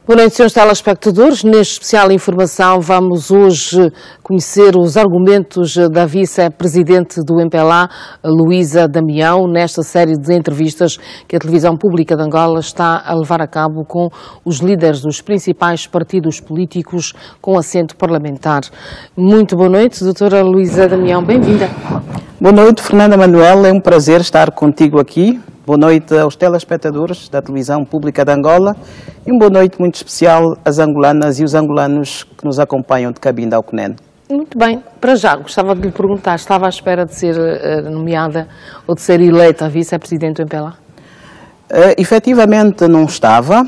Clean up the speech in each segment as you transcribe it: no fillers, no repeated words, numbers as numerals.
Boa noite, senhores telespectadores. Neste especial Informação vamos hoje conhecer os argumentos da vice-presidente do MPLA, Luísa Damião, nesta série de entrevistas que a televisão pública de Angola está a levar a cabo com os líderes dos principais partidos políticos com assento parlamentar. Muito boa noite, doutora Luísa Damião, bem-vinda. Boa noite, Fernanda Manuel, é um prazer estar contigo aqui. Boa noite aos telespectadores da televisão pública de Angola e uma boa noite muito especial às angolanas e os angolanos que nos acompanham de Cabinda ao CNEN. Muito bem. Para já, gostava de lhe perguntar, estava à espera de ser nomeada ou de ser eleita a vice-presidente do MPLA? Efetivamente não estava,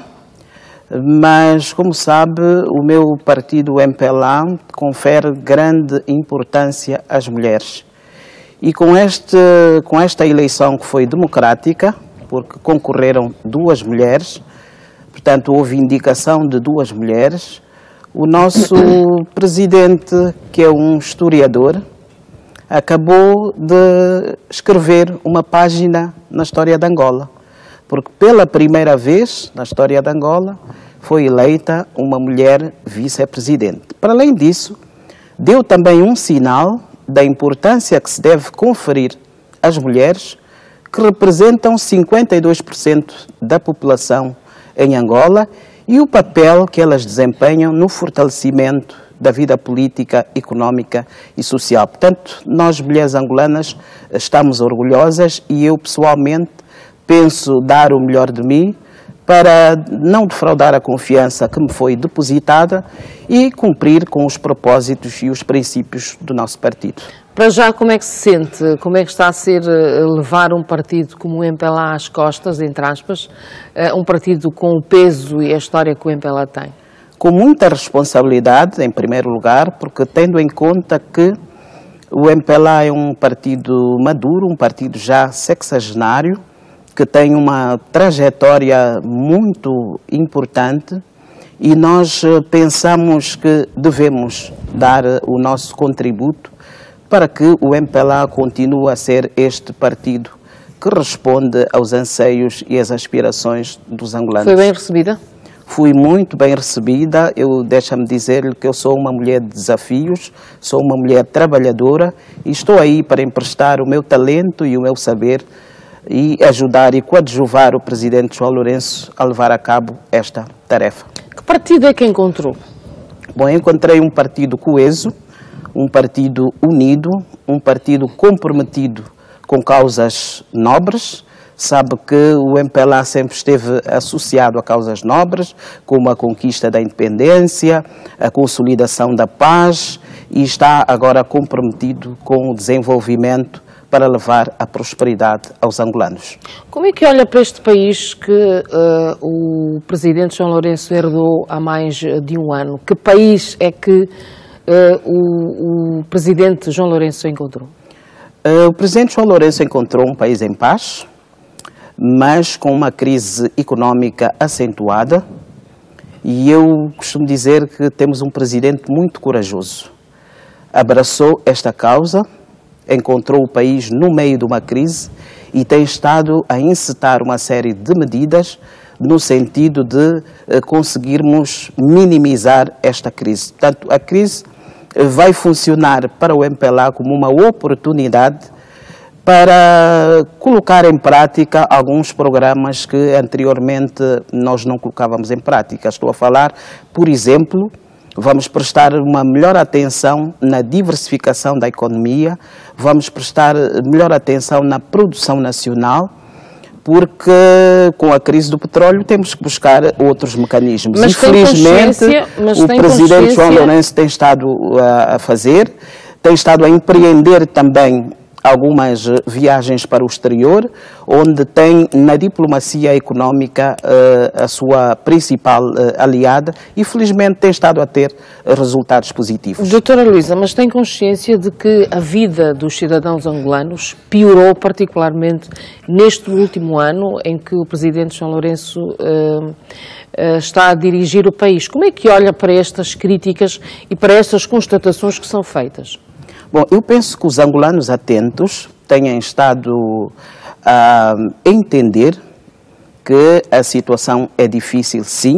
mas como sabe, o meu partido MPLA confere grande importância às mulheres. E com esta eleição que foi democrática, porque concorreram duas mulheres, portanto houve indicação de duas mulheres, o nosso presidente, que é um historiador, acabou de escrever uma página na história de Angola, porque pela primeira vez na história de Angola foi eleita uma mulher vice-presidente. Para além disso, deu também um sinal da importância que se deve conferir às mulheres, que representam 52% da população em Angola, e o papel que elas desempenham no fortalecimento da vida política, económica e social. Portanto, nós, mulheres angolanas, estamos orgulhosas e eu, pessoalmente, penso dar o melhor de mim para não defraudar a confiança que me foi depositada e cumprir com os propósitos e os princípios do nosso partido. Para já, como é que se sente? Como é que está a ser levar um partido como o MPLA às costas, entre aspas, um partido com o peso e a história que o MPLA tem? Com muita responsabilidade, em primeiro lugar, porque tendo em conta que o MPLA é um partido maduro, um partido já sexagenário, que tem uma trajetória muito importante e nós pensamos que devemos dar o nosso contributo para que o MPLA continue a ser este partido que responde aos anseios e às aspirações dos angolanos. Foi bem recebida? Fui muito bem recebida. Deixa-me dizer-lhe que eu sou uma mulher de desafios, sou uma mulher trabalhadora e estou aí para emprestar o meu talento e o meu saber e ajudar e coadjuvar o presidente João Lourenço a levar a cabo esta tarefa. Que partido é que encontrou? Bom, encontrei um partido coeso, um partido unido, um partido comprometido com causas nobres. Sabe que o MPLA sempre esteve associado a causas nobres, como a conquista da independência, a consolidação da paz, e está agora comprometido com o desenvolvimento para levar a prosperidade aos angolanos. Como é que olha para este país que o presidente João Lourenço herdou há mais de um ano? Que país é que o presidente João Lourenço encontrou? O presidente João Lourenço encontrou um país em paz, mas com uma crise económica acentuada, e eu costumo dizer que temos um presidente muito corajoso. Abraçou esta causa, encontrou o país no meio de uma crise e tem estado a encetar uma série de medidas no sentido de conseguirmos minimizar esta crise. Portanto, a crise vai funcionar para o MPLA como uma oportunidade para colocar em prática alguns programas que anteriormente nós não colocávamos em prática. Estou a falar, por exemplo, vamos prestar uma melhor atenção na diversificação da economia, vamos prestar melhor atenção na produção nacional, porque com a crise do petróleo temos que buscar outros mecanismos. Mas infelizmente, o presidente João Lourenço tem estado a fazer, tem estado a empreender também algumas viagens para o exterior, onde tem na diplomacia económica a sua principal aliada e felizmente tem estado a ter resultados positivos. Doutora Luísa, mas tem consciência de que a vida dos cidadãos angolanos piorou particularmente neste último ano em que o presidente João Lourenço está a dirigir o país? Como é que olha para estas críticas e para estas constatações que são feitas? Bom, eu penso que os angolanos atentos tenham estado a entender que a situação é difícil, sim,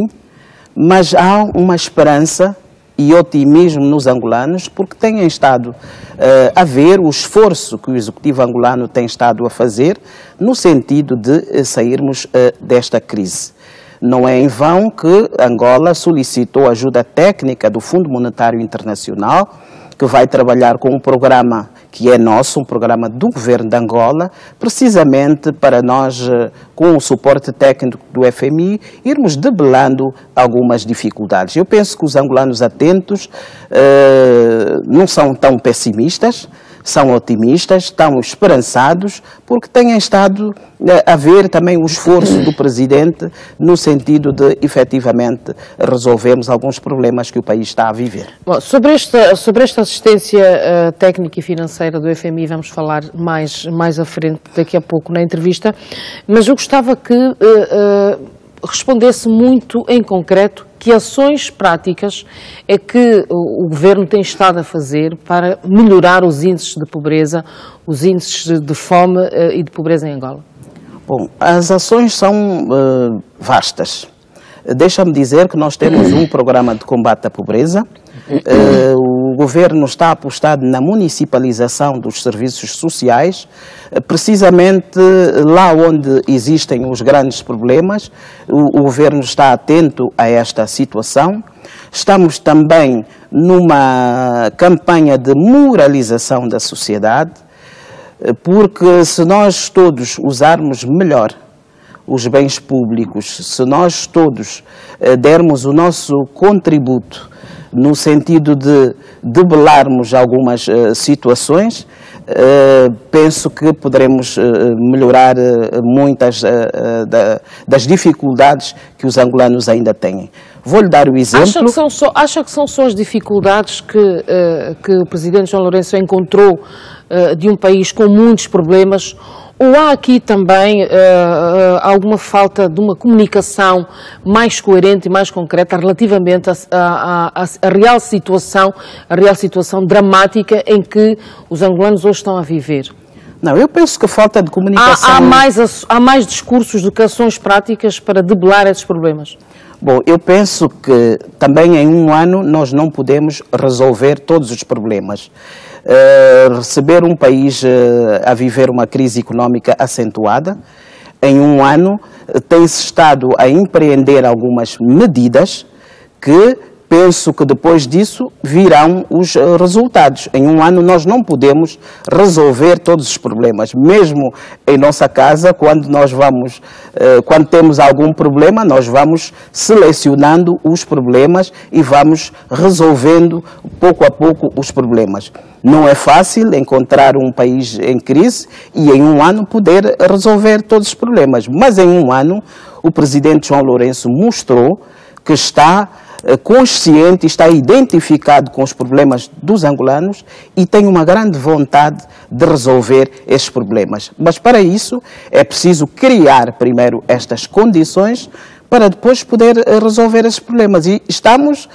mas há uma esperança e otimismo nos angolanos, porque têm estado a ver o esforço que o Executivo angolano tem estado a fazer no sentido de sairmos desta crise. Não é em vão que Angola solicitou ajuda técnica do Fundo Monetário Internacional, que vai trabalhar com um programa que é nosso, um programa do governo de Angola, precisamente para nós, com o suporte técnico do FMI, irmos debelando algumas dificuldades. Eu penso que os angolanos atentos não são tão pessimistas, são otimistas, estão esperançados, porque têm estado a ver também o esforço do Presidente no sentido de, efetivamente, resolvermos alguns problemas que o país está a viver. Bom, sobre esta assistência técnica e financeira do FMI vamos falar mais à frente, daqui a pouco, na entrevista, mas eu gostava que respondesse muito em concreto que ações práticas é que o Governo tem estado a fazer para melhorar os índices de pobreza, os índices de fome e de pobreza em Angola? Bom, as ações são vastas. Deixa-me dizer que nós temos um programa de combate à pobreza. O Governo está apostado na municipalização dos serviços sociais, precisamente lá onde existem os grandes problemas. O Governo está atento a esta situação. Estamos também numa campanha de moralização da sociedade, porque se nós todos usarmos melhor os bens públicos, se nós todos dermos o nosso contributo no sentido de debelarmos algumas situações, penso que poderemos melhorar muitas das dificuldades que os angolanos ainda têm. Vou-lhe dar o exemplo. Acha que são só as dificuldades que o Presidente João Lourenço encontrou de um país com muitos problemas? Ou há aqui também alguma falta de uma comunicação mais coerente e mais concreta relativamente à real situação dramática em que os angolanos hoje estão a viver? Não, eu penso que falta de comunicação... Há mais discursos do que ações práticas para debelar esses problemas? Bom, eu penso que também em um ano nós não podemos resolver todos os problemas. Receber um país a viver uma crise económica acentuada, em um ano tem-se estado a empreender algumas medidas que penso que depois disso virão os resultados. Em um ano nós não podemos resolver todos os problemas. Mesmo em nossa casa, quando temos algum problema, nós vamos selecionando os problemas e vamos resolvendo pouco a pouco os problemas. Não é fácil encontrar um país em crise e em um ano poder resolver todos os problemas. Mas em um ano o Presidente João Lourenço mostrou que está consciente, está identificado com os problemas dos angolanos e tem uma grande vontade de resolver esses problemas. Mas para isso é preciso criar primeiro estas condições para depois poder resolver esses problemas. E estamos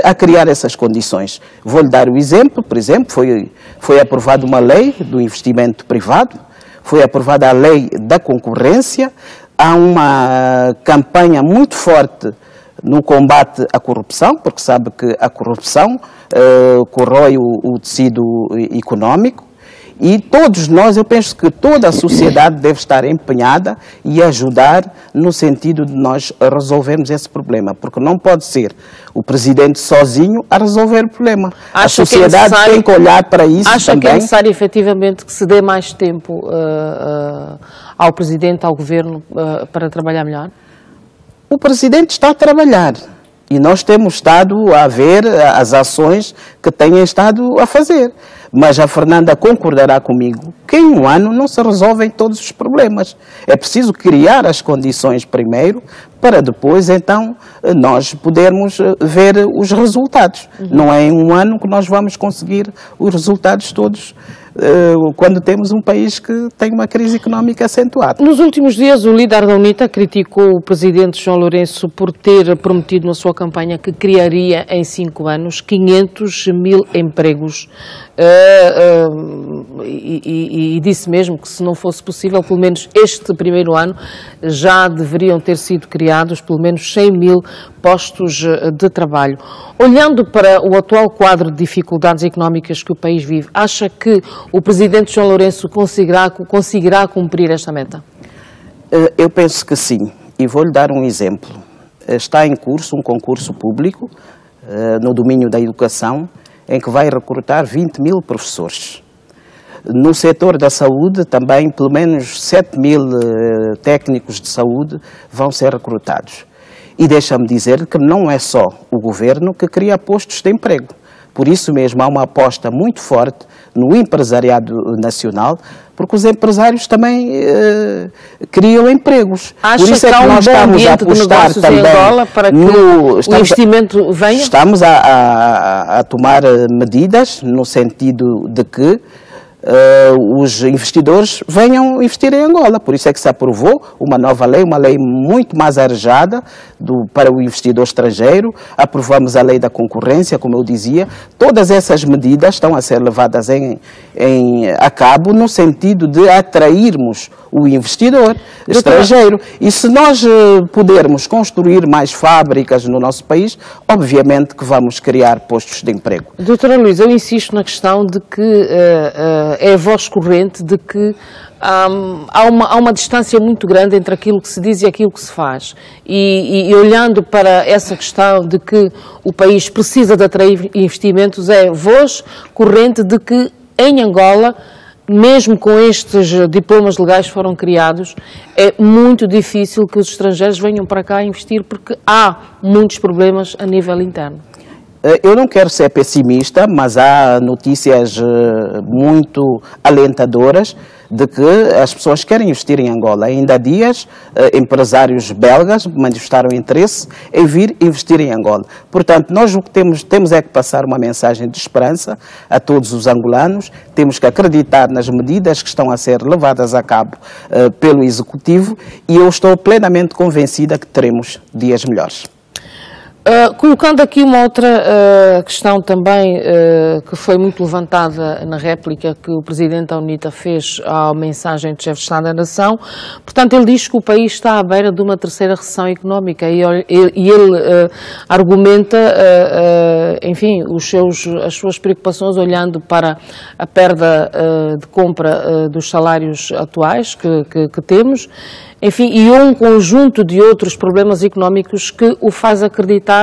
a criar essas condições. Vou-lhe dar o exemplo, por exemplo, foi aprovada uma lei do investimento privado, foi aprovada a lei da concorrência, há uma campanha muito forte no combate à corrupção, porque sabe que a corrupção corrói o tecido económico, e todos nós, eu penso que toda a sociedade deve estar empenhada e ajudar no sentido de nós resolvermos esse problema, porque não pode ser o Presidente sozinho a resolver o problema. A sociedade tem que olhar para isso também. Acha que é necessário efetivamente que se dê mais tempo ao Presidente, ao Governo, para trabalhar melhor? O Presidente está a trabalhar e nós temos estado a ver as ações que têm estado a fazer. Mas a Fernanda concordará comigo que em um ano não se resolvem todos os problemas. É preciso criar as condições primeiro para depois, então, nós podermos ver os resultados. Não é em um ano que nós vamos conseguir os resultados todos quando temos um país que tem uma crise económica acentuada. Nos últimos dias, o líder da UNITA criticou o presidente João Lourenço por ter prometido na sua campanha que criaria em 5 anos 500 mil empregos e disse mesmo que, se não fosse possível, pelo menos este primeiro ano já deveriam ter sido criados pelo menos 100 mil postos de trabalho. Olhando para o atual quadro de dificuldades económicas que o país vive, acha que o presidente João Lourenço conseguirá cumprir esta meta? Eu penso que sim, e vou-lhe dar um exemplo. Está em curso um concurso público no domínio da educação, em que vai recrutar 20 mil professores. No setor da saúde, também, pelo menos 7 mil técnicos de saúde vão ser recrutados. E deixa-me dizer que não é só o governo que cria postos de emprego. Por isso mesmo, há uma aposta muito forte no empresariado nacional, porque os empresários também criam empregos. Acha Por isso que há um bom ambiente de negócios em Angola para que o investimento venha? Estamos a tomar medidas no sentido de que os investidores venham investir em Angola. Por isso é que se aprovou uma nova lei, uma lei muito mais arejada para o investidor estrangeiro. Aprovamos a lei da concorrência, como eu dizia. Todas essas medidas estão a ser levadas a cabo no sentido de atrairmos o investidor estrangeiro. E se nós pudermos construir mais fábricas no nosso país, obviamente que vamos criar postos de emprego. Doutora Luísa, eu insisto na questão de que é voz corrente de que há uma distância muito grande entre aquilo que se diz e aquilo que se faz. E olhando para essa questão de que o país precisa de atrair investimentos, é voz corrente de que em Angola, mesmo com estes diplomas legais que foram criados, é muito difícil que os estrangeiros venham para cá investir porque há muitos problemas a nível interno. Eu não quero ser pessimista, mas há notícias muito alentadoras de que as pessoas querem investir em Angola. Ainda há dias, empresários belgas manifestaram interesse em vir investir em Angola. Portanto, nós o que temos é que passar uma mensagem de esperança a todos os angolanos. Temos que acreditar nas medidas que estão a ser levadas a cabo pelo Executivo e eu estou plenamente convencida que teremos dias melhores. Colocando aqui uma outra questão também que foi muito levantada na réplica que o Presidente da UNITA fez à mensagem de chefe de Estado da Nação, portanto ele diz que o país está à beira de uma terceira recessão económica e ele argumenta, enfim, as suas preocupações olhando para a perda de compra dos salários atuais que temos, enfim, e um conjunto de outros problemas económicos que o faz acreditar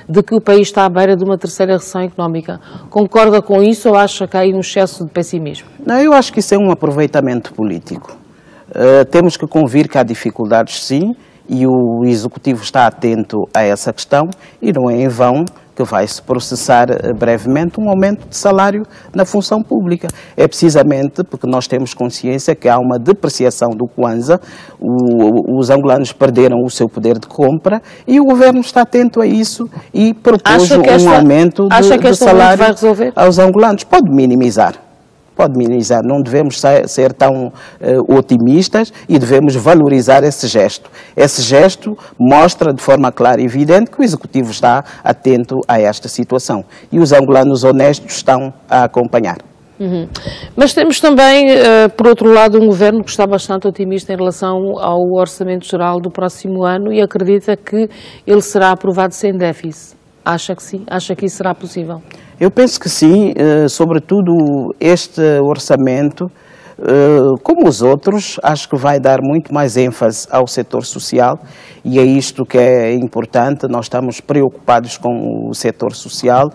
de que o país está à beira de uma terceira recessão económica. Concorda com isso ou acha que há aí um excesso de pessimismo? Não, eu acho que isso é um aproveitamento político. Temos que convir que há dificuldades, sim, e o Executivo está atento a essa questão e não é em vão que vai-se processar brevemente um aumento de salário na função pública. É precisamente porque nós temos consciência que há uma depreciação do Kwanza, os angolanos perderam o seu poder de compra e o governo está atento a isso e propôs um aumento de salário aos angolanos. Pode minimizar, não devemos ser tão otimistas e devemos valorizar esse gesto. Esse gesto mostra de forma clara e evidente que o Executivo está atento a esta situação e os angolanos honestos estão a acompanhar. Mas temos também, por outro lado, um governo que está bastante otimista em relação ao Orçamento Geral do próximo ano e acredita que ele será aprovado sem déficit. Acha que sim? Acha que isso será possível? Eu penso que sim, sobretudo este orçamento, como os outros, acho que vai dar muito mais ênfase ao setor social e é isto que é importante. Nós estamos preocupados com o setor social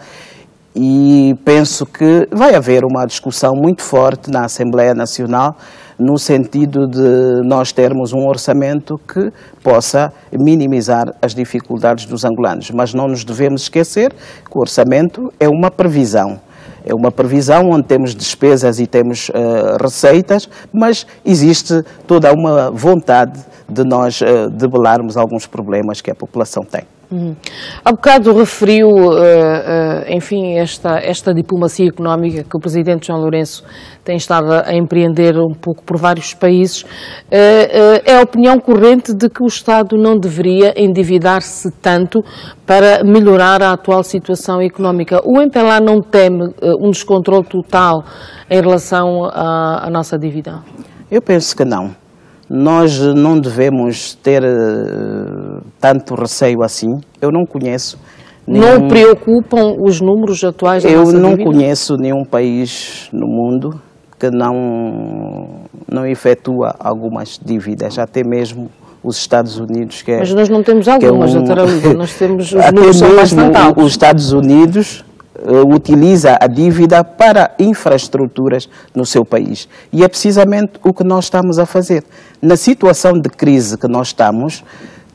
e penso que vai haver uma discussão muito forte na Assembleia Nacional no sentido de nós termos um orçamento que possa minimizar as dificuldades dos angolanos. Mas não nos devemos esquecer que o orçamento é uma previsão. É uma previsão onde temos despesas e temos receitas, mas existe toda uma vontade de nós debelarmos alguns problemas que a população tem. Há bocado referiu, enfim, esta diplomacia económica que o Presidente João Lourenço tem estado a empreender um pouco por vários países. É a opinião corrente de que o Estado não deveria endividar-se tanto para melhorar a atual situação económica. O MPLA não teme um descontrole total em relação à nossa dívida? Eu penso que não. Nós não devemos ter tanto receio assim. Eu não conheço nenhum... Não preocupam os números atuais da nossa dívida? Eu não conheço nenhum país no mundo que não efetua algumas dívidas, até mesmo os Estados Unidos. Que mas nós não temos algumas, doutora Lívia, nós temos os números são bastante altos. Os Estados Unidos utiliza a dívida para infraestruturas no seu país. E é precisamente o que nós estamos a fazer. Na situação de crise que nós estamos,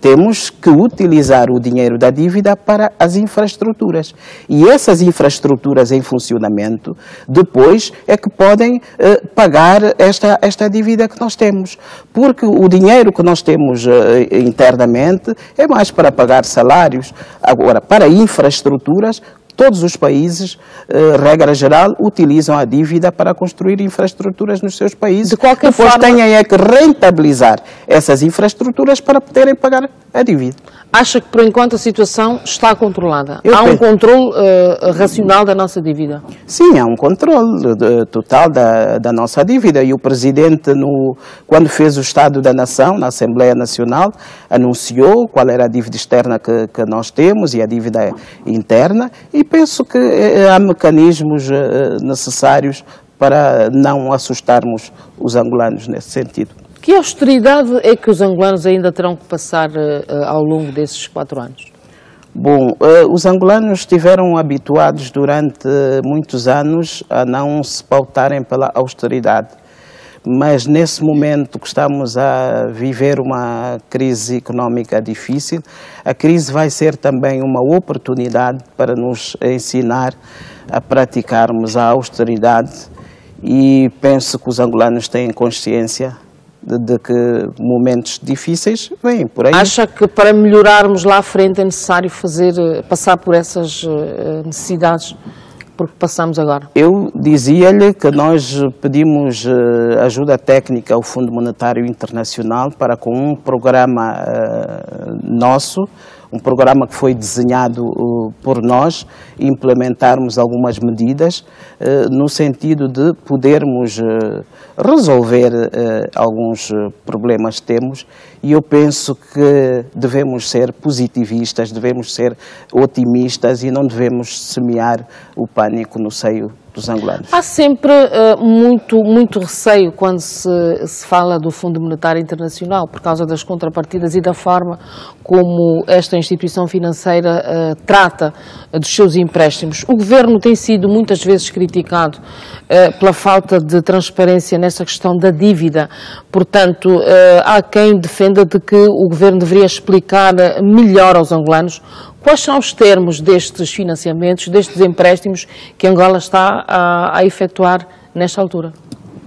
temos que utilizar o dinheiro da dívida para as infraestruturas. E essas infraestruturas em funcionamento, depois é que podem pagar esta dívida que nós temos. Porque o dinheiro que nós temos internamente é mais para pagar salários. Agora, para infraestruturas, todos os países, regra geral, utilizam a dívida para construir infraestruturas nos seus países. De qualquer forma, depois têm que rentabilizar essas infraestruturas para poderem pagar a dívida. Acha que, por enquanto, a situação está controlada? Há um controle racional da nossa dívida? Sim, há um controle total da nossa dívida. E o Presidente, quando fez o Estado da Nação, na Assembleia Nacional, anunciou qual era a dívida externa que nós temos e a dívida interna. E penso que há mecanismos necessários para não assustarmos os angolanos nesse sentido. Que austeridade é que os angolanos ainda terão que passar ao longo desses 4 anos? Bom, os angolanos estiveram habituados durante muitos anos a não se pautarem pela austeridade. Mas nesse momento que estamos a viver uma crise económica difícil, a crise vai ser também uma oportunidade para nos ensinar a praticarmos a austeridade e penso que os angolanos têm consciência de que momentos difíceis vêm por aí. Acha que para melhorarmos lá à frente é necessário passar por essas necessidades porque passamos agora? Eu dizia-lhe que nós pedimos ajuda técnica ao Fundo Monetário Internacional para com um programa nosso, um programa que foi desenhado por nós, implementarmos algumas medidas no sentido de podermos resolver alguns problemas que temos e eu penso que devemos ser positivistas, devemos ser otimistas e não devemos semear o pânico no seio dos angolanos. Há sempre muito receio quando se fala do Fundo Monetário Internacional por causa das contrapartidas e da forma como esta instituição financeira trata dos seus empréstimos. O Governo tem sido muitas vezes criticado pela falta de transparência nessa questão da dívida. Portanto, há quem defenda de que o Governo deveria explicar melhor aos angolanos quais são os termos destes financiamentos, destes empréstimos que Angola está a efetuar nesta altura?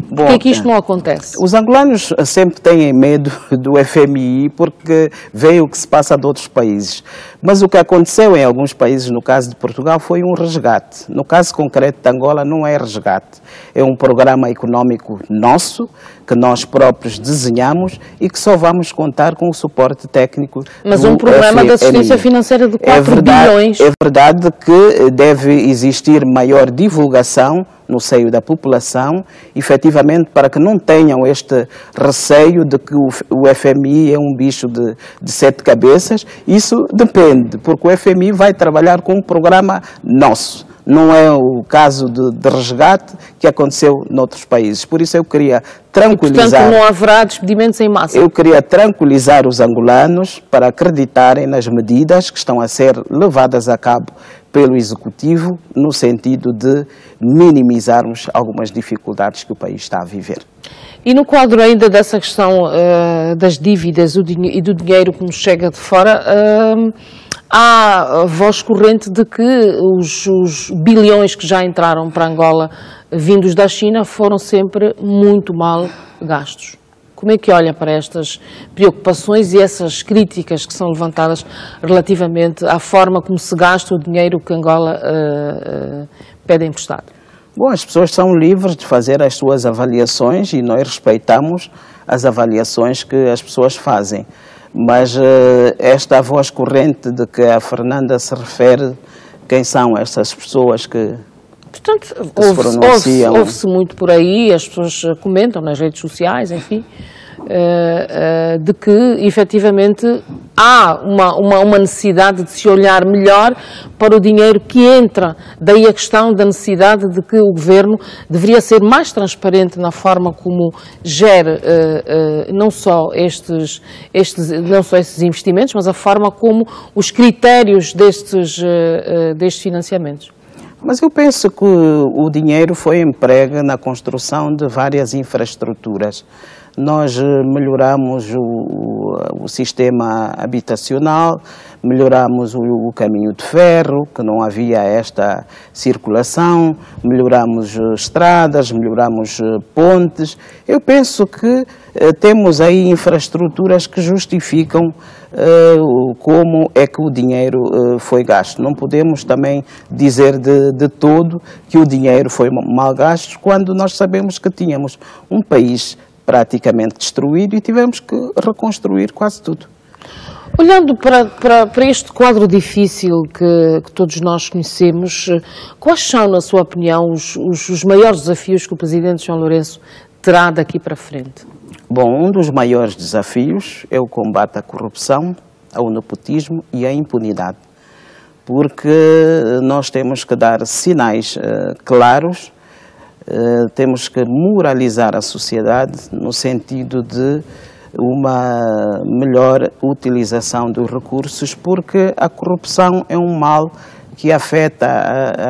Bom, por que é que isto não acontece? Os angolanos sempre têm medo do FMI porque veem o que se passa de outros países. Mas o que aconteceu em alguns países, no caso de Portugal, foi um resgate. No caso concreto de Angola, não é resgate. É um programa económico nosso, que nós próprios desenhamos e que só vamos contar com o suporte técnico. Mas um programa de assistência financeira de 4 bilhões. É verdade que deve existir maior divulgação no seio da população, efetivamente para que não tenham este receio de que o FMI é um bicho de 7 cabeças. Isso depende, porque o FMI vai trabalhar com um programa nosso. Não é o caso de resgate que aconteceu noutros países. Por isso eu queria tranquilizar... E, portanto, não haverá despedimentos em massa? Eu queria tranquilizar os angolanos para acreditarem nas medidas que estão a ser levadas a cabo pelo Executivo no sentido de minimizarmos algumas dificuldades que o país está a viver. E no quadro ainda dessa questão das dívidas e do dinheiro que nos chega de fora... há a voz corrente de que os bilhões que já entraram para Angola vindos da China foram sempre muito mal gastos. Como é que olha para estas preocupações e essas críticas que são levantadas relativamente à forma como se gasta o dinheiro que Angola pede emprestado? Bom, as pessoas são livres de fazer as suas avaliações e nós respeitamos as avaliações que as pessoas fazem. Mas esta voz corrente de que a Fernanda se refere, quem são essas pessoas que... Portanto, ouve-se muito por aí, as pessoas comentam nas redes sociais, enfim, de que efetivamente há uma necessidade de se olhar melhor para o dinheiro que entra. Daí a questão da necessidade de que o Governo deveria ser mais transparente na forma como gera não só esses investimentos, mas a forma como os critérios destes financiamentos. Mas eu penso que o dinheiro foi emprego na construção de várias infraestruturas. Nós melhoramos o sistema habitacional, melhoramos o caminho de ferro, que não havia esta circulação, melhoramos estradas, melhoramos pontes. Eu penso que temos aí infraestruturas que justificam como é que o dinheiro foi gasto. Não podemos também dizer de todo que o dinheiro foi mal gasto, quando nós sabemos que tínhamos um país praticamente destruído e tivemos que reconstruir quase tudo. Olhando para este quadro difícil que todos nós conhecemos, quais são, na sua opinião, os maiores desafios que o Presidente João Lourenço terá daqui para frente? Bom, um dos maiores desafios é o combate à corrupção, ao nepotismo e à impunidade, porque nós temos que dar sinais claros. Temos que moralizar a sociedade no sentido de uma melhor utilização dos recursos, porque a corrupção é um mal que afeta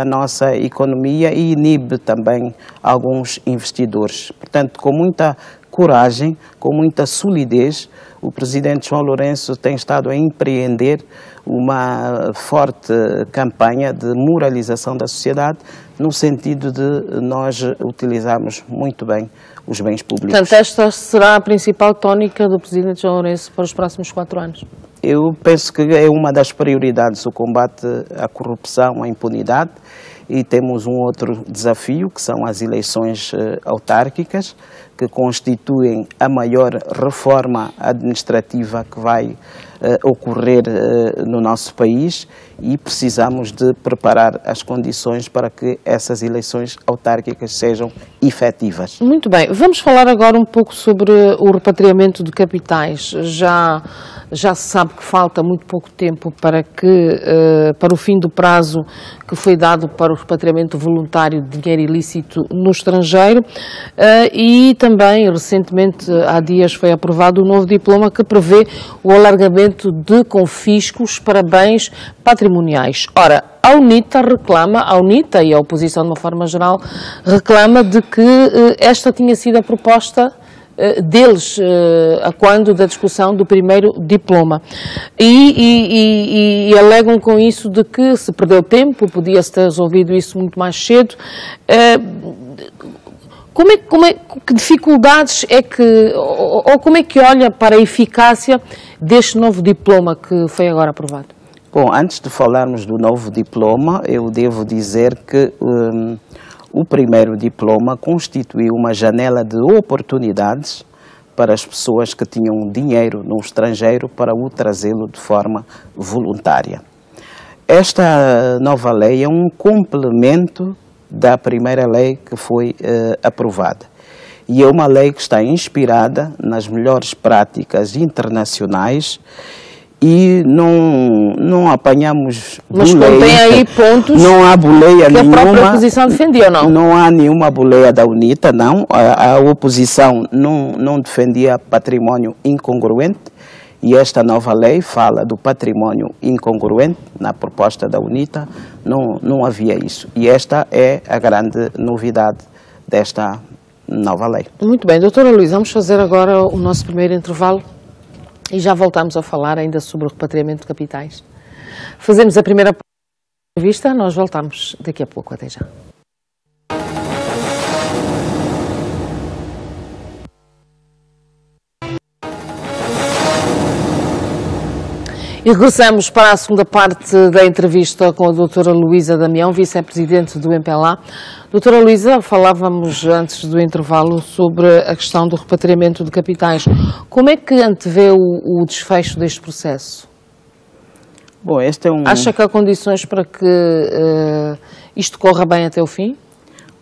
a nossa economia e inibe também alguns investidores. Portanto, com muita coragem, com muita solidez, o Presidente João Lourenço tem estado a empreender uma forte campanha de moralização da sociedade, no sentido de nós utilizarmos muito bem os bens públicos. Portanto, esta será a principal tónica do Presidente João Lourenço para os próximos 4 anos? Eu penso que é uma das prioridades o combate à corrupção, à impunidade, e temos um outro desafio, que são as eleições autárquicas, que constituem a maior reforma administrativa que vai ocorrer no nosso país, e precisamos de preparar as condições para que essas eleições autárquicas sejam efetivas. Muito bem, vamos falar agora um pouco sobre o repatriamento de capitais. Já se sabe que falta muito pouco tempo para o fim do prazo que foi dado para o repatriamento voluntário de dinheiro ilícito no estrangeiro, e também recentemente, há dias, foi aprovado o novo diploma que prevê o alargamento de confiscos para bens patrimoniais. Ora, a UNITA e a oposição de uma forma geral reclama de que esta tinha sido a proposta deles a quando da discussão do primeiro diploma e alegam com isso de que se perdeu tempo, podia-se ter resolvido isso muito mais cedo. Que dificuldades é que, ou como é que olha para a eficácia deste novo diploma que foi agora aprovado? Bom, antes de falarmos do novo diploma, eu devo dizer que o primeiro diploma constituiu uma janela de oportunidades para as pessoas que tinham dinheiro no estrangeiro para o trazê-lo de forma voluntária. Esta nova lei é um complemento da primeira lei que foi aprovada. E é uma lei que está inspirada nas melhores práticas internacionais e não apanhamos Mas contém aí pontos não há boleia que nenhuma, a própria oposição defendia ou não? Não há nenhuma boleia da UNITA, não. A oposição não defendia património incongruente, e esta nova lei fala do património incongruente. Na proposta da UNITA não havia isso. E esta é a grande novidade desta nova lei. Muito bem, doutora Luísa, vamos fazer agora o nosso primeiro intervalo e já voltamos a falar ainda sobre o repatriamento de capitais. Fazemos a primeira entrevista, nós voltamos daqui a pouco, até já. E regressamos para a segunda parte da entrevista com a doutora Luísa Damião, vice-presidente do MPLA. Doutora Luísa, falávamos antes do intervalo sobre a questão do repatriamento de capitais. Como é que antevê o desfecho deste processo? Bom, este é Acha que há condições para que isto corra bem até o fim?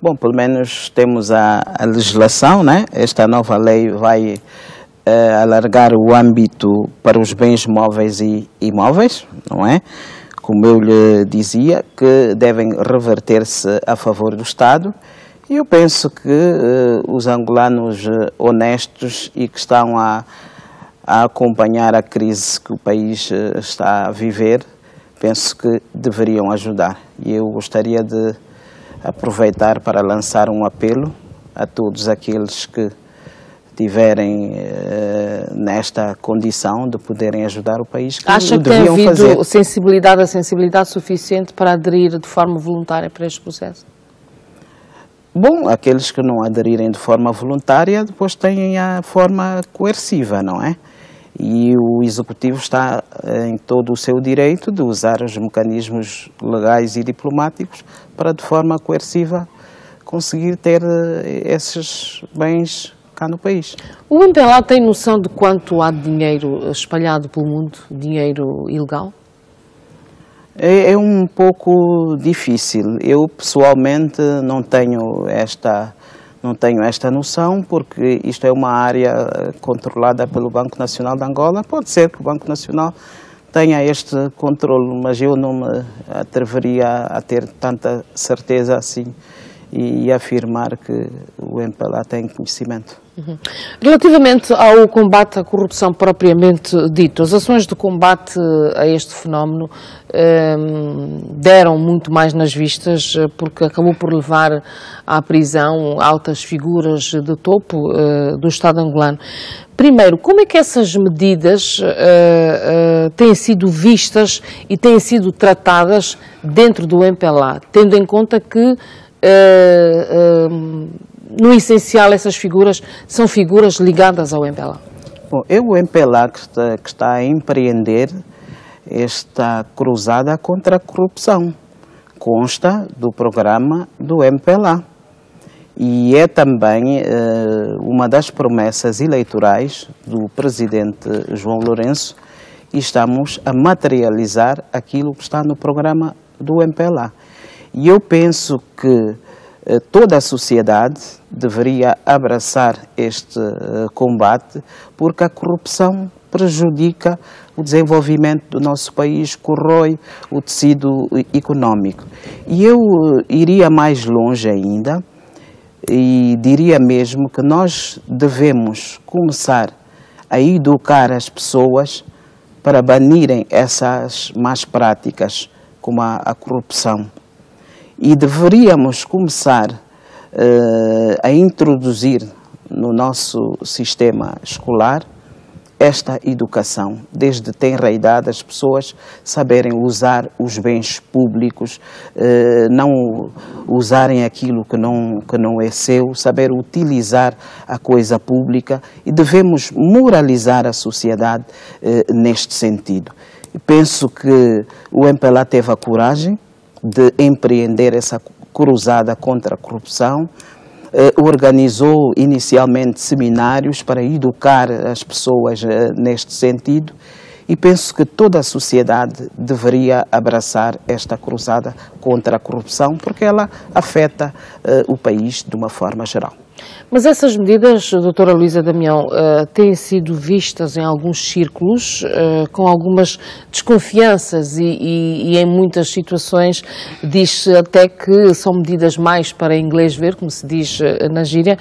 Bom, pelo menos temos a legislação, né? Esta nova lei vai alargar o âmbito para os bens móveis e imóveis, não é? Como eu lhe dizia, que devem reverter-se a favor do Estado. E eu penso que os angolanos honestos e que estão a acompanhar a crise que o país está a viver, penso que deveriam ajudar. E eu gostaria de aproveitar para lançar um apelo a todos aqueles que estiverem nesta condição de poderem ajudar o país, que Acha o que tem deviam fazer. havido sensibilidade suficiente para aderir de forma voluntária para este processo? Bom, aqueles que não aderirem de forma voluntária depois têm a forma coerciva, não é? E o Executivo está em todo o seu direito de usar os mecanismos legais e diplomáticos para, de forma coerciva, conseguir ter esses bens cá no país. O MPLA tem noção de quanto há de dinheiro espalhado pelo mundo, dinheiro ilegal? É um pouco difícil. Eu, pessoalmente, não tenho esta noção, porque isto é uma área controlada pelo Banco Nacional de Angola. Pode ser que o Banco Nacional tenha este controle, mas eu não me atreveria a ter tanta certeza assim e afirmar que o MPLA tem conhecimento. Relativamente ao combate à corrupção propriamente dito, as ações de combate a este fenómeno deram muito mais nas vistas, porque acabou por levar à prisão altas figuras de topo do Estado angolano. Primeiro, como é que essas medidas têm sido vistas e têm sido tratadas dentro do MPLA, tendo em conta que no essencial essas figuras são figuras ligadas ao MPLA? Bom, o MPLA que está a empreender esta cruzada contra a corrupção consta do programa do MPLA e é também uma das promessas eleitorais do presidente João Lourenço e estamos a materializar aquilo que está no programa do MPLA. E eu penso que toda a sociedade deveria abraçar este combate, porque a corrupção prejudica o desenvolvimento do nosso país, corrói o tecido económico. E eu iria mais longe ainda e diria mesmo que nós devemos começar a educar as pessoas para banirem essas más práticas, como a corrupção. E deveríamos começar a introduzir no nosso sistema escolar esta educação, desde tenra idade as pessoas saberem usar os bens públicos, não usarem aquilo que não é seu, saber utilizar a coisa pública e devemos moralizar a sociedade neste sentido. Penso que o MPLA teve a coragem de empreender essa cruzada contra a corrupção, organizou inicialmente seminários para educar as pessoas neste sentido e penso que toda a sociedade deveria abraçar esta cruzada contra a corrupção porque ela afeta o país de uma forma geral. Mas essas medidas, doutora Luísa Damião, têm sido vistas em alguns círculos com algumas desconfianças e em muitas situações diz-se até que são medidas mais para inglês ver, como se diz na gíria,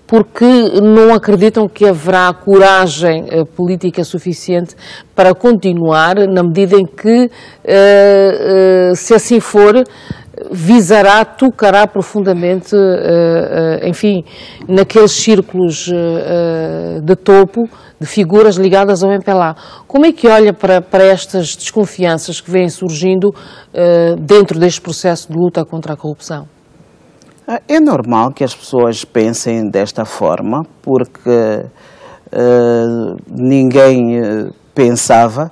porque não acreditam que haverá coragem política suficiente para continuar, na medida em que, se assim for, visará, tocará profundamente, enfim, naqueles círculos de topo, de figuras ligadas ao MPLA. Como é que olha para estas desconfianças que vêm surgindo dentro deste processo de luta contra a corrupção? É normal que as pessoas pensem desta forma, porque ninguém pensava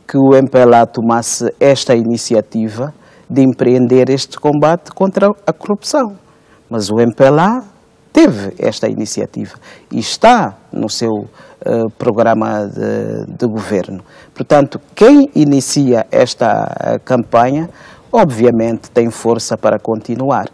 que o MPLA tomasse esta iniciativa de empreender este combate contra a corrupção. Mas o MPLA teve esta iniciativa e está no seu programa de governo. Portanto, quem inicia esta campanha, obviamente, tem força para continuar.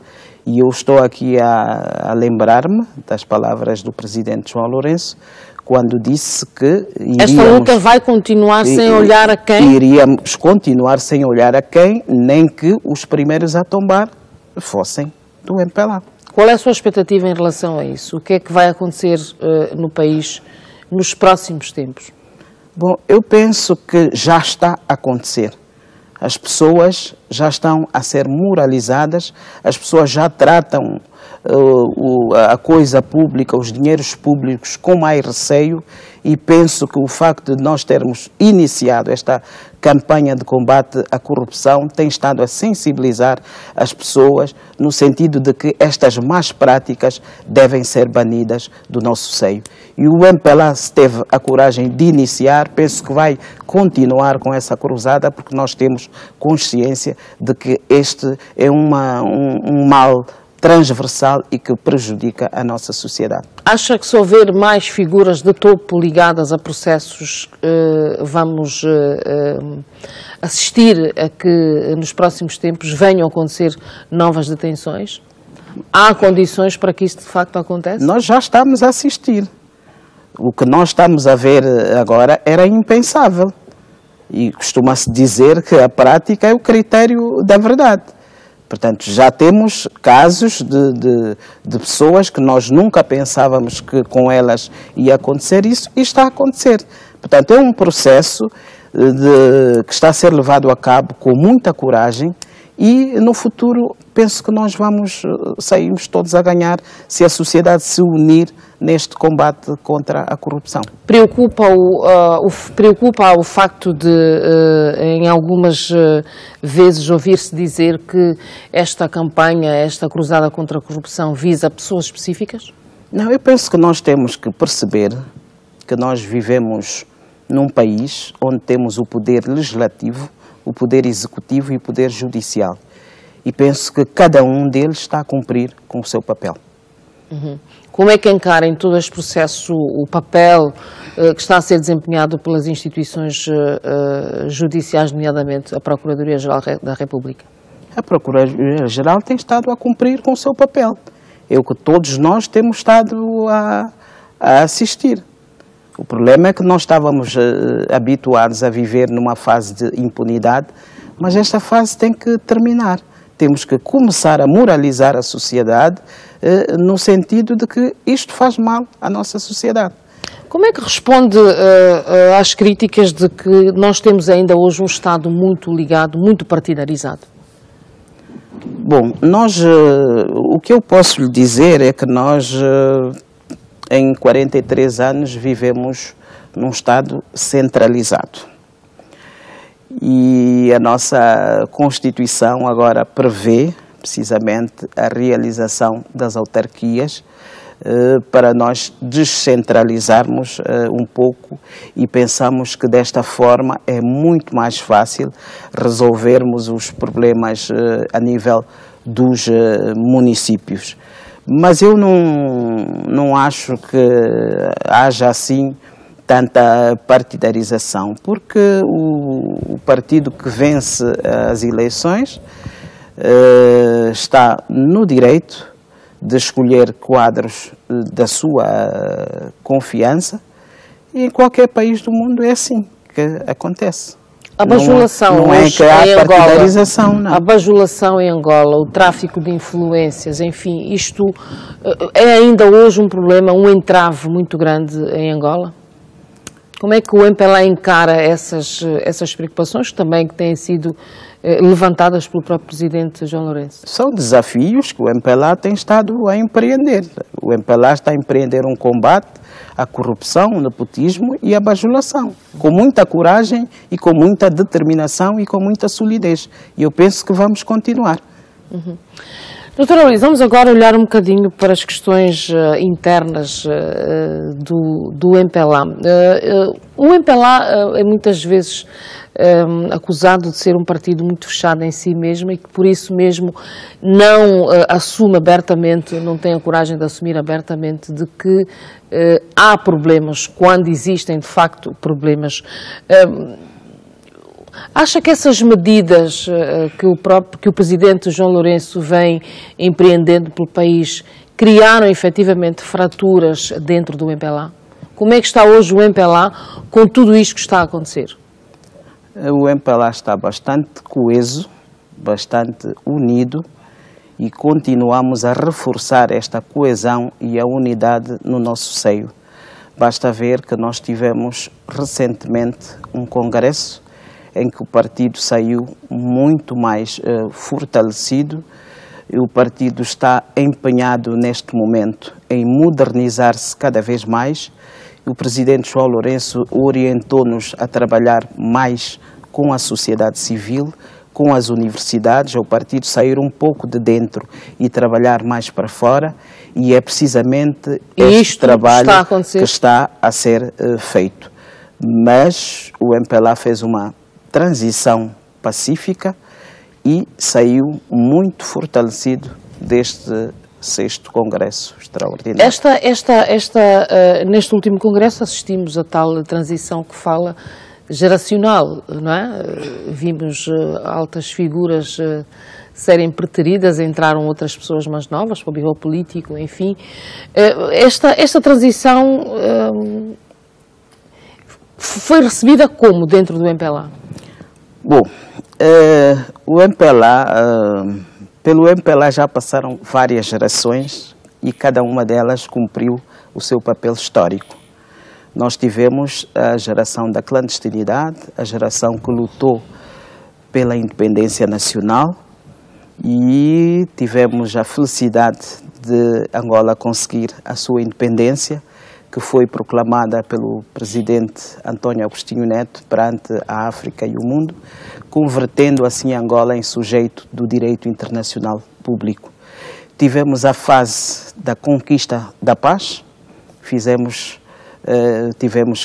E eu estou aqui a lembrar-me das palavras do presidente João Lourenço, quando disse que esta luta vai continuar sem olhar a quem? Iríamos continuar sem olhar a quem, nem que os primeiros a tombar fossem do MPLA. Qual é a sua expectativa em relação a isso? O que é que vai acontecer no país nos próximos tempos? Bom, eu penso que já está a acontecer. As pessoas já estão a ser moralizadas, as pessoas já tratam a coisa pública, os dinheiros públicos com mais receio, e penso que o facto de nós termos iniciado esta campanha de combate à corrupção tem estado a sensibilizar as pessoas no sentido de que estas más práticas devem ser banidas do nosso seio. E o MPLA, se teve a coragem de iniciar, penso que vai continuar com essa cruzada, porque nós temos consciência de que este é um mal transversal e que prejudica a nossa sociedade. Acha que se houver mais figuras de topo ligadas a processos, vamos assistir a que nos próximos tempos venham a acontecer novas detenções? Há condições para que isso de facto aconteça? Nós já estamos a assistir. O que nós estamos a ver agora era impensável. E costuma-se dizer que a prática é o critério da verdade. Portanto, já temos casos de pessoas que nós nunca pensávamos que com elas ia acontecer isso, e está a acontecer. Portanto, é um processo que está a ser levado a cabo com muita coragem, e no futuro penso que nós sairmos todos a ganhar se a sociedade se unir neste combate contra a corrupção. Preocupa o facto de, em algumas vezes, ouvir-se dizer que esta campanha, esta cruzada contra a corrupção, visa pessoas específicas? Não, eu penso que nós temos que perceber que nós vivemos num país onde temos o poder legislativo, o poder executivo e o poder judicial. E penso que cada um deles está a cumprir com o seu papel. Uhum. Como é que encara em todo este processo o papel que está a ser desempenhado pelas instituições judiciais, nomeadamente a Procuradoria-Geral da República? A Procuradoria-Geral tem estado a cumprir com o seu papel. É o que todos nós temos estado a assistir. O problema é que nós estávamos habituados a viver numa fase de impunidade, mas esta fase tem que terminar. Temos que começar a moralizar a sociedade no sentido de que isto faz mal à nossa sociedade. Como é que responde às críticas de que nós temos ainda hoje um Estado muito ligado, muito partidarizado? Bom, o que eu posso lhe dizer é que nós, em 43 anos, vivemos num Estado centralizado. E a nossa Constituição agora prevê, precisamente, a realização das autarquias para nós descentralizarmos um pouco, e pensamos que desta forma é muito mais fácil resolvermos os problemas a nível dos municípios. Mas eu não acho que haja assim tanta partidarização, porque o partido que vence as eleições está no direito de escolher quadros da sua confiança, e em qualquer país do mundo é assim que acontece. A bajulação não é que há partidarização, não. A bajulação em Angola, o tráfico de influências, enfim, isto é ainda hoje um problema, um entrave muito grande em Angola? Como é que o MPLA encara essas preocupações que têm sido levantadas pelo próprio Presidente João Lourenço? São desafios que o MPLA tem estado a empreender. O MPLA está a empreender um combate à corrupção, ao nepotismo e à bajulação, com muita coragem e com muita determinação e com muita solidez. E eu penso que vamos continuar. Uhum. Doutora Luísa, vamos agora olhar um bocadinho para as questões internas do MPLA. O MPLA é muitas vezes acusado de ser um partido muito fechado em si mesmo e que por isso mesmo não assume abertamente, não tem a coragem de assumir abertamente de que há problemas, quando existem de facto problemas. Acha que essas medidas que o Presidente João Lourenço vem empreendendo pelo país criaram efetivamente fraturas dentro do MPLA? Como é que está hoje o MPLA com tudo isto que está a acontecer? O MPLA está bastante coeso, bastante unido e continuamos a reforçar esta coesão e a unidade no nosso seio. Basta ver que nós tivemos recentemente um congresso em que o partido saiu muito mais fortalecido e o partido está empenhado neste momento em modernizar-se cada vez mais. O presidente João Lourenço orientou-nos a trabalhar mais com a sociedade civil, com as universidades, o partido sair um pouco de dentro e trabalhar mais para fora, e é precisamente este trabalho que está a ser feito. Mas o MPLA fez uma transição pacífica e saiu muito fortalecido deste 6º Congresso Extraordinário. Neste último Congresso assistimos a tal transição que fala geracional, não é? Vimos altas figuras serem preteridas, entraram outras pessoas mais novas para o biro político, enfim. Esta transição foi recebida como dentro do MPLA? Bom, o MPLA, pelo MPLA já passaram várias gerações e cada uma delas cumpriu o seu papel histórico. Nós tivemos a geração da clandestinidade, a geração que lutou pela independência nacional, e tivemos a felicidade de Angola conseguir a sua independência, que foi proclamada pelo presidente António Agostinho Neto perante a África e o mundo, convertendo assim Angola em sujeito do direito internacional público. Tivemos a fase da conquista da paz, tivemos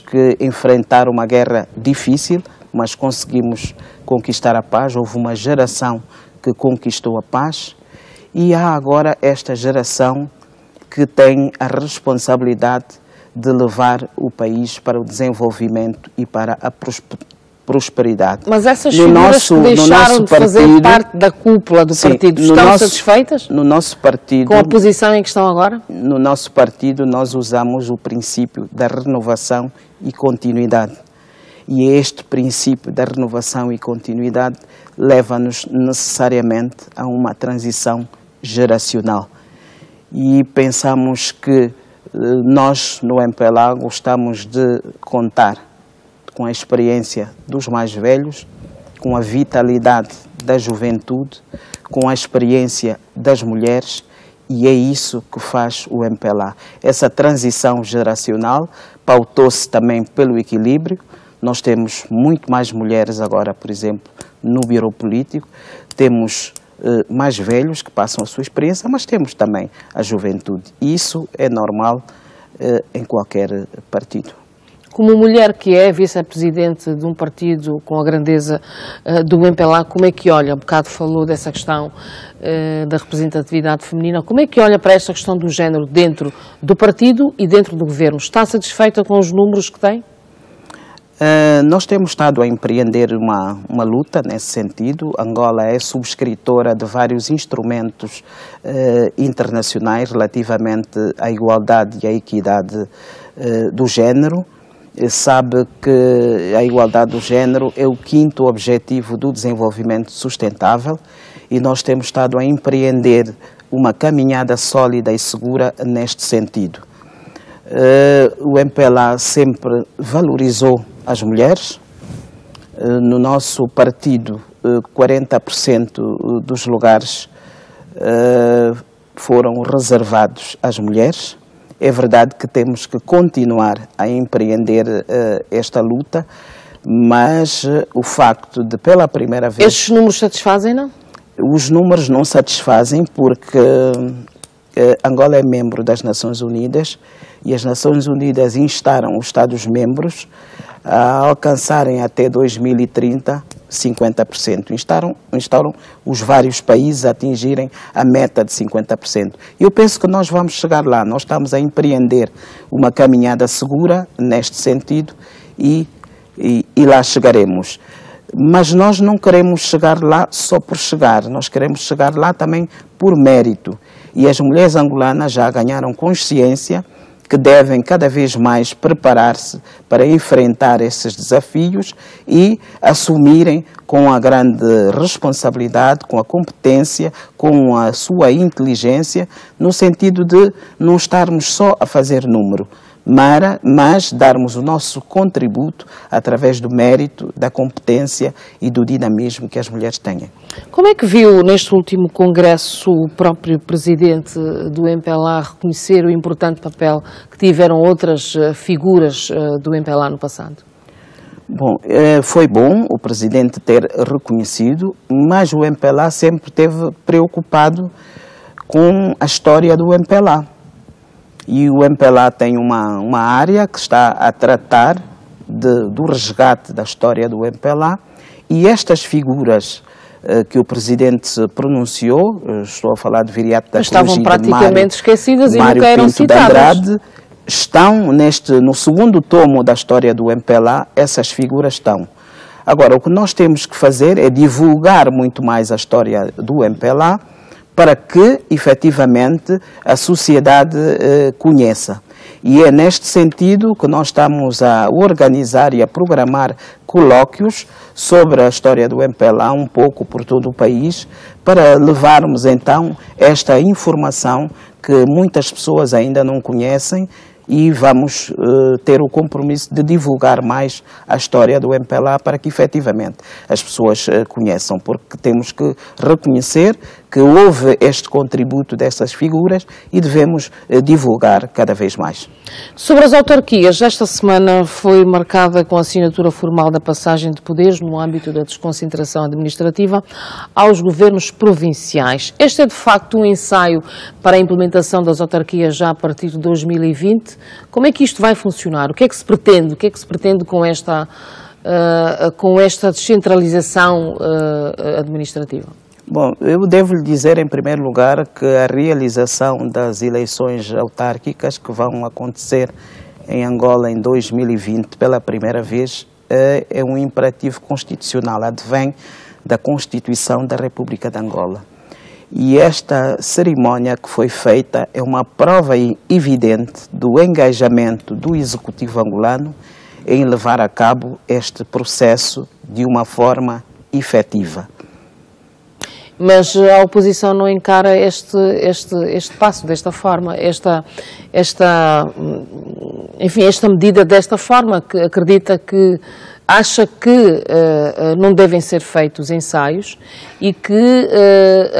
que enfrentar uma guerra difícil, mas conseguimos conquistar a paz. Houve uma geração que conquistou a paz e há agora esta geração que tem a responsabilidade de levar o país para o desenvolvimento e para a prosperidade. Mas essas figuras que deixaram de fazer parte da cúpula do partido estão satisfeitas? No nosso partido, com a posição em que estão agora? No nosso partido nós usamos o princípio da renovação e continuidade. E este princípio da renovação e continuidade leva-nos necessariamente a uma transição geracional. E pensamos que nós, no MPLA, gostamos de contar com a experiência dos mais velhos, com a vitalidade da juventude, com a experiência das mulheres, e é isso que faz o MPLA. Essa transição geracional pautou-se também pelo equilíbrio. Nós temos muito mais mulheres agora, por exemplo, no biro político, temos mais velhos que passam a sua experiência, mas temos também a juventude. E isso é normal em qualquer partido. Como mulher que é vice-presidente de um partido com a grandeza do MPLA, como é que olha? Um bocado falou dessa questão da representatividade feminina. Como é que olha para esta questão do género dentro do partido e dentro do governo? Está satisfeita com os números que tem? Nós temos estado a empreender uma luta nesse sentido. Angola é subscritora de vários instrumentos internacionais relativamente à igualdade e à equidade do género. Sabe que a igualdade do género é o 5º objetivo do desenvolvimento sustentável e nós temos estado a empreender uma caminhada sólida e segura neste sentido. O MPLA sempre valorizou as mulheres. No nosso partido, 40% dos lugares foram reservados às mulheres. É verdade que temos que continuar a empreender esta luta, mas o facto de, pela primeira vez... Estes números satisfazem, não? Os números não satisfazem porque Angola é membro das Nações Unidas e as Nações Unidas instaram os Estados-membros a alcançarem até 2030 50%. Instauram os vários países a atingirem a meta de 50%. Eu penso que nós vamos chegar lá. Nós estamos a empreender uma caminhada segura neste sentido e lá chegaremos. Mas nós não queremos chegar lá só por chegar. Nós queremos chegar lá também por mérito. E as mulheres angolanas já ganharam consciência que devem cada vez mais preparar-se para enfrentar esses desafios e assumirem com a grande responsabilidade, com a competência, com a sua inteligência, no sentido de não estarmos só a fazer número, mas darmos o nosso contributo através do mérito, da competência e do dinamismo que as mulheres têm. Como é que viu neste último congresso o próprio presidente do MPLA reconhecer o importante papel que tiveram outras figuras do MPLA no passado? Bom, foi bom o presidente ter reconhecido, mas o MPLA sempre esteve preocupado com a história do MPLA. E o MPLA tem uma área que está a tratar do resgate da história do MPLA, e estas figuras que o presidente se pronunciou, estou a falar de Viriato da Cruz, estavam praticamente esquecidas e Mário nunca eram Pinto de citadas. Andrade, estão no segundo tomo da história do MPLA, essas figuras estão. Agora, o que nós temos que fazer é divulgar muito mais a história do MPLA, para que, efetivamente, a sociedade conheça. E é neste sentido que nós estamos a organizar e a programar colóquios sobre a história do MPLA, um pouco por todo o país, para levarmos, então, esta informação que muitas pessoas ainda não conhecem, e vamos ter o compromisso de divulgar mais a história do MPLA para que, efetivamente, as pessoas conheçam, porque temos que reconhecer que houve este contributo dessas figuras e devemos divulgar cada vez mais. Sobre as autarquias, esta semana foi marcada com a assinatura formal da passagem de poderes no âmbito da desconcentração administrativa aos governos provinciais. Este é, de facto, um ensaio para a implementação das autarquias já a partir de 2020. Como é que isto vai funcionar? O que é que se pretende? O que é que se pretende com esta descentralização administrativa? Bom, eu devo lhe dizer, em primeiro lugar, que a realização das eleições autárquicas que vão acontecer em Angola em 2020 pela primeira vez é um imperativo constitucional, advém da Constituição da República de Angola. E esta cerimónia que foi feita é uma prova evidente do engajamento do Executivo angolano em levar a cabo este processo de uma forma efetiva. Mas a oposição não encara este passo desta forma, esta medida desta forma, que acredita que acha que não devem ser feitos ensaios e que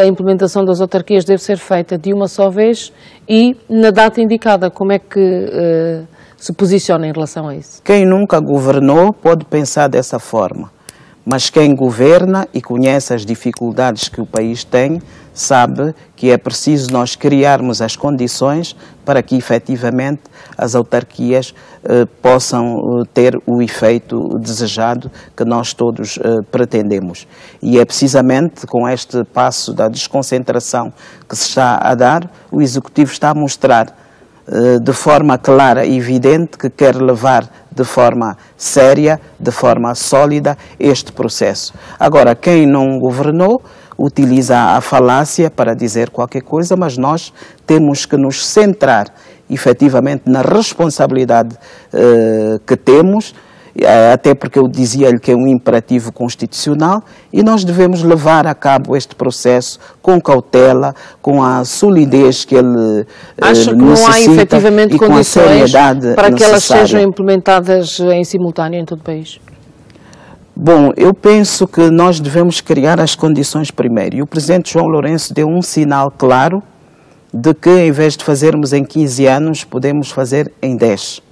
a implementação das autarquias deve ser feita de uma só vez e na data indicada. Como é que se posiciona em relação a isso? Quem nunca governou pode pensar dessa forma. Mas quem governa e conhece as dificuldades que o país tem, sabe que é preciso nós criarmos as condições para que, efetivamente, as autarquias possam ter o efeito desejado que nós todos pretendemos. E é precisamente com este passo da desconcentração que se está a dar, o Executivo está a mostrar de forma clara e evidente que quer levar de forma séria, de forma sólida, este processo. Agora, quem não governou utiliza a falácia para dizer qualquer coisa, mas nós temos que nos centrar efetivamente na responsabilidade que temos, até porque eu dizia-lhe que é um imperativo constitucional e nós devemos levar a cabo este processo com cautela, com a solidez que ele Acha que não há efetivamente e condições para que elas necessária. sejam implementadas em simultâneo em todo o país? Bom, eu penso que nós devemos criar as condições primeiro. E o presidente João Lourenço deu um sinal claro de que, em vez de fazermos em 15 anos, podemos fazer em 10.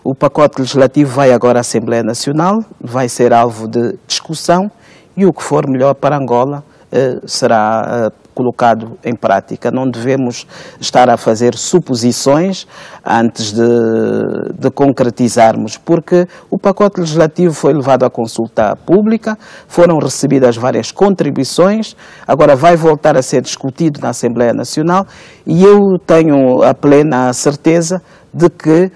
O pacote legislativo vai agora à Assembleia Nacional, vai ser alvo de discussão e o que for melhor para Angola será colocado em prática. Não devemos estar a fazer suposições antes de concretizarmos, porque o pacote legislativo foi levado à consulta pública, foram recebidas várias contribuições, agora vai voltar a ser discutido na Assembleia Nacional e eu tenho a plena certeza de que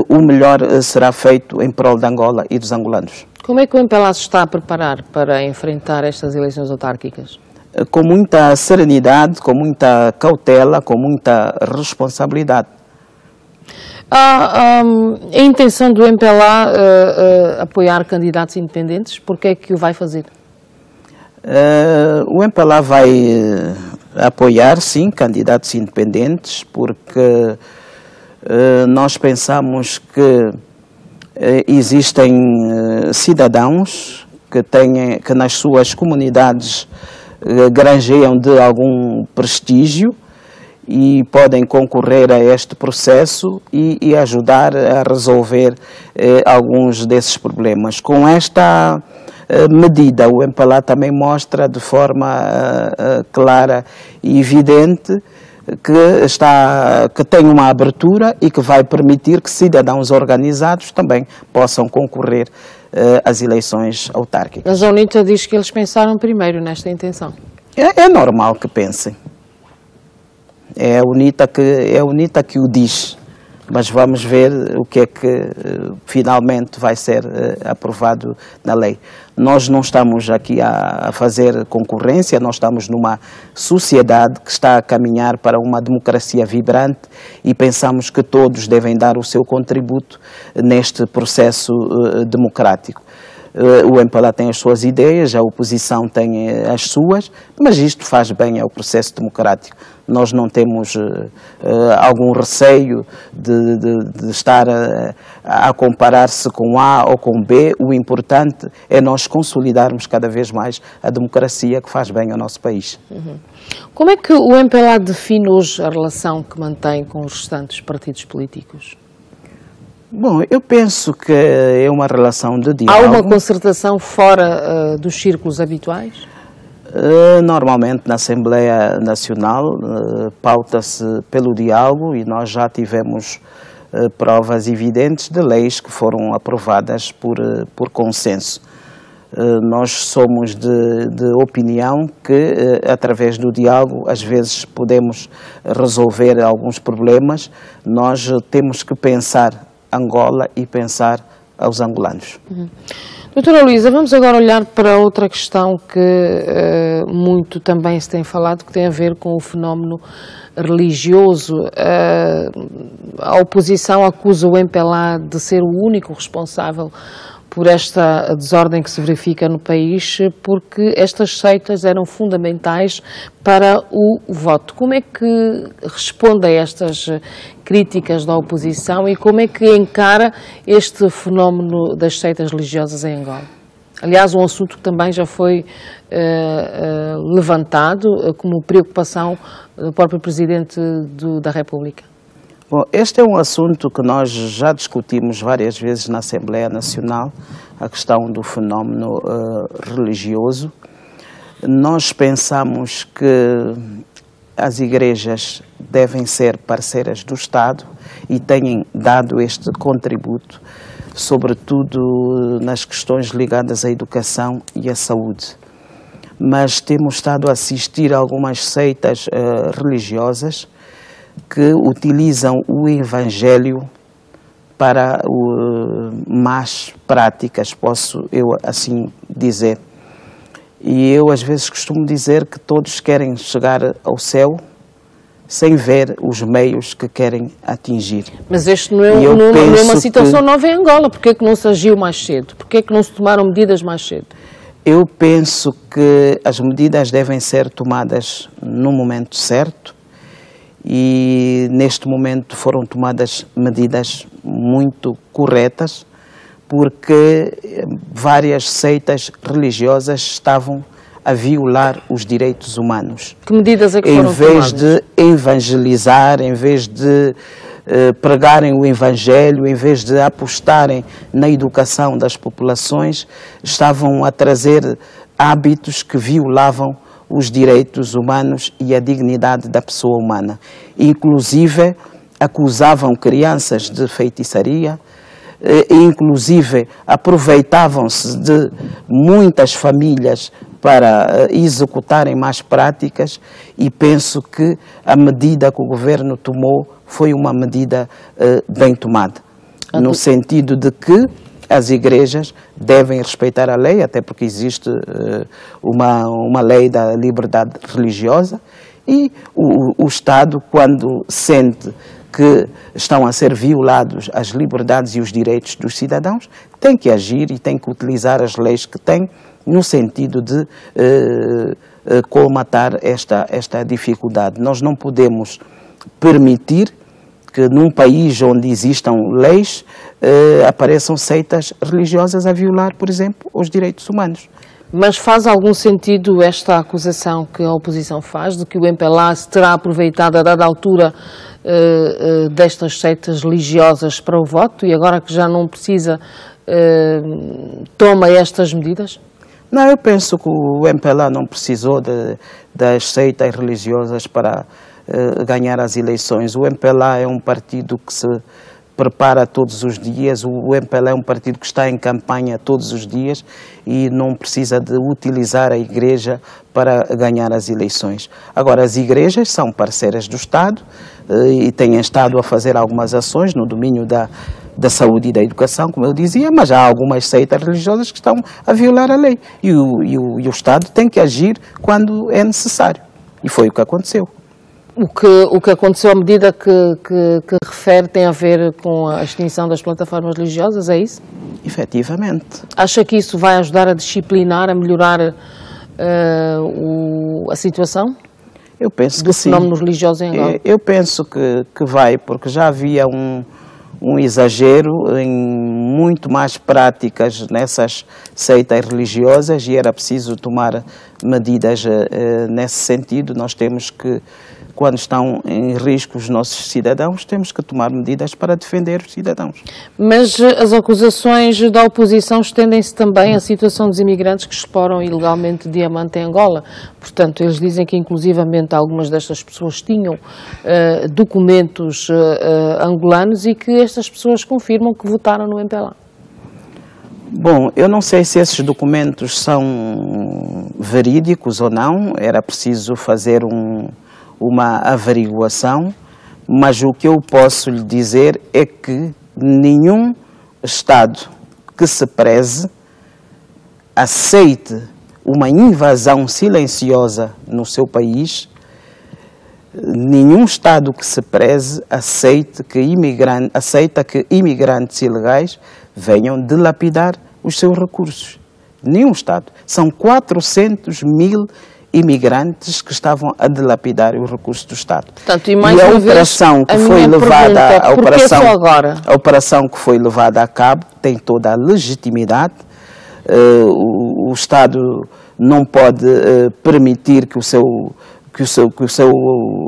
o melhor será feito em prol de Angola e dos angolanos. Como é que o MPLA se está a preparar para enfrentar estas eleições autárquicas? Com muita serenidade, com muita cautela, com muita responsabilidade. A intenção do MPLA apoiar candidatos independentes, por que é que o vai fazer? O MPLA vai apoiar, sim, candidatos independentes, porque nós pensamos que existem cidadãos que nas suas comunidades granjeiam de algum prestígio e podem concorrer a este processo e ajudar a resolver alguns desses problemas. Com esta medida, o MPLA também mostra de forma clara e evidente que tem uma abertura e que vai permitir que cidadãos organizados também possam concorrer às eleições autárquicas. Mas a UNITA diz que eles pensaram primeiro nesta intenção. É normal que pensem. É a UNITA que o diz, mas vamos ver o que é que finalmente vai ser aprovado na lei. Nós não estamos aqui a fazer concorrência, nós estamos numa sociedade que está a caminhar para uma democracia vibrante e pensamos que todos devem dar o seu contributo neste processo democrático. O MPLA tem as suas ideias, a oposição tem as suas, mas isto faz bem ao processo democrático. Nós não temos algum receio de estar a comparar-se com A ou com B. O importante é nós consolidarmos cada vez mais a democracia que faz bem ao nosso país. Como é que o MPLA define hoje a relação que mantém com os restantes partidos políticos? Bom, eu penso que é uma relação de diálogo. Há uma concertação fora dos círculos habituais? Normalmente na Assembleia Nacional pauta-se pelo diálogo e nós já tivemos provas evidentes de leis que foram aprovadas por consenso. Nós somos de opinião que através do diálogo às vezes podemos resolver alguns problemas. Nós temos que pensar Angola e pensar aos angolanos. Doutora Luísa, vamos agora olhar para outra questão que muito também se tem falado, que tem a ver com o fenómeno religioso. A oposição acusa o MPLA de ser o único responsável por esta desordem que se verifica no país, porque estas seitas eram fundamentais para o voto. Como é que responde a estas críticas da oposição e como é que encara este fenómeno das seitas religiosas em Angola? Aliás, um assunto que também já foi levantado como preocupação do próprio Presidente da República. Bom, este é um assunto que nós já discutimos várias vezes na Assembleia Nacional, a questão do fenómeno religioso. Nós pensamos que as igrejas devem ser parceiras do Estado e têm dado este contributo, sobretudo nas questões ligadas à educação e à saúde. Mas temos estado a assistir a algumas seitas religiosas que utilizam o Evangelho para más práticas, posso eu assim dizer. E eu às vezes costumo dizer que todos querem chegar ao céu sem ver os meios que querem atingir. Mas este não é uma situação nova em Angola. Por que é que não se agiu mais cedo? Por que é que não se tomaram medidas mais cedo? Eu penso que as medidas devem ser tomadas no momento certo, e neste momento foram tomadas medidas muito corretas, porque várias seitas religiosas estavam a violar os direitos humanos. Que medidas é que foram tomadas? Em vez de evangelizar, em vez de pregarem o Evangelho, em vez de apostarem na educação das populações, estavam a trazer hábitos que violavam os direitos humanos e a dignidade da pessoa humana. Inclusive, acusavam crianças de feitiçaria, inclusive aproveitavam-se de muitas famílias para executarem más práticas, e penso que a medida que o governo tomou foi uma medida bem tomada, no sentido de que as igrejas devem respeitar a lei, até porque existe uma lei da liberdade religiosa, e o Estado, quando sente que estão a ser violados as liberdades e os direitos dos cidadãos, tem que agir e tem que utilizar as leis que tem no sentido de colmatar esta dificuldade. Nós não podemos permitir que num país onde existam leis apareçam seitas religiosas a violar, por exemplo, os direitos humanos. Mas faz algum sentido esta acusação que a oposição faz, de que o MPLA se terá aproveitado a dada altura destas seitas religiosas para o voto e agora que já não precisa, toma estas medidas? Não, eu penso que o MPLA não precisou das seitas religiosas para ganhar as eleições. O MPLA é um partido que se prepara todos os dias, o MPLA é um partido que está em campanha todos os dias e não precisa de utilizar a igreja para ganhar as eleições. Agora, as igrejas são parceiras do Estado e têm estado a fazer algumas ações no domínio da saúde e da educação, como eu dizia, mas há algumas seitas religiosas que estão a violar a lei e o Estado tem que agir quando é necessário, e foi o que aconteceu. O que aconteceu à medida que refere tem a ver com a extinção das plataformas religiosas, é isso? Efetivamente. Acha que isso vai ajudar a disciplinar, a melhorar a situação? Eu penso que sim. Do fenómeno religioso em Angola? Eu penso que vai, porque já havia um exagero em muito mais práticas nessas seitas religiosas e era preciso tomar medidas nesse sentido. Nós temos que, quando estão em risco os nossos cidadãos, temos que tomar medidas para defender os cidadãos. Mas as acusações da oposição estendem-se também à situação dos imigrantes que exploram ilegalmente diamante em Angola. Portanto, eles dizem que inclusivamente algumas destas pessoas tinham documentos angolanos e que estas pessoas confirmam que votaram no MPLA. Bom, eu não sei se esses documentos são verídicos ou não, era preciso fazer uma averiguação, mas o que eu posso lhe dizer é que nenhum Estado que se preze aceite uma invasão silenciosa no seu país, nenhum Estado que se preze aceita que imigrantes ilegais venham dilapidar os seus recursos. Nenhum Estado. São 400 mil imigrantes que estavam a dilapidar os recursos do Estado. Portanto, e a operação que foi levada, a operação que foi levada a cabo tem toda a legitimidade. O Estado não pode permitir que